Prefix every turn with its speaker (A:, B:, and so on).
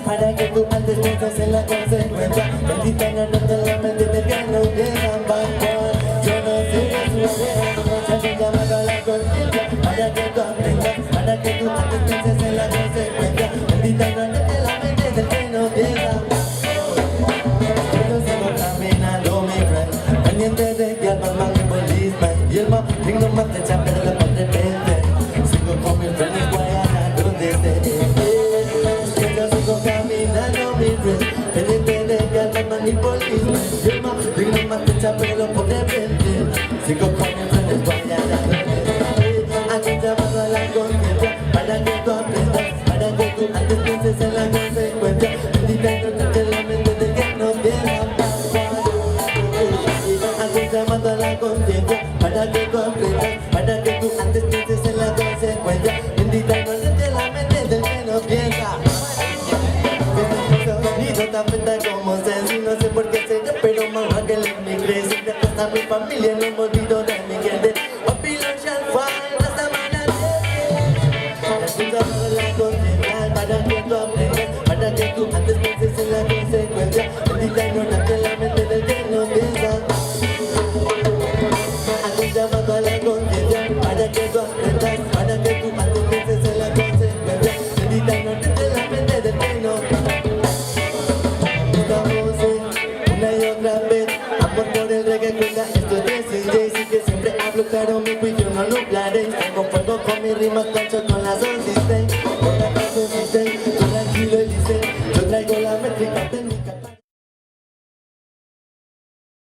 A: Para que tú antes pienses en la consecuencia. Bendita no te la mente de que no llegan backward. Yo no sé qué sucede, no se ha llamado a la conciencia. Para que tú aprendas, para que tú antes pienses en la consecuencia. Bendita no te la mente de que no llegan. Yo sigo caminando, mi friend, pendiente de que al mamá me policeman. Y el más digno más de echar, pero después de repente sigo con mis friends, voy a dar donde esté. Caminando mi friend, pendiente de que al mamá ni policeman. Y el más digno más de echar, pero por de repente sigo con mis friends, voy a dar donde esté. Aquí llamado a la conciencia, para que tú aprendas, para que tú antes pienses en la consecuencia. Bendita no te la mente de que no quieran pasar. Aquí llamado a la conciencia, para que tú aprendas, para que tú antes pienses en la consecuencia. Bendita no te la mente del que no piensa. Ni no te afecta como sensi, no sé por qué será, pero mamá que le emigré. Siempre hasta mi familia, no me olvido de mi gente. Papilón shall find, hasta mañana. Aquí llamado a la conciencia, para que tú aprendas, para que tú antes pienses en la consecuencia. Bendita no te la mente del que no piensa. Aquí llamado a la conciencia, para que tú aprendas, para que tú antes pienses en la consecuencia. Bendita no te la mente del que no piensa. Una y otra vez, amor por el reggae, cuida esto es DJ. Sí que siempre hablo claro, mi cuello no nublaré. Tengo fuego con mis rimas, concho con las 11.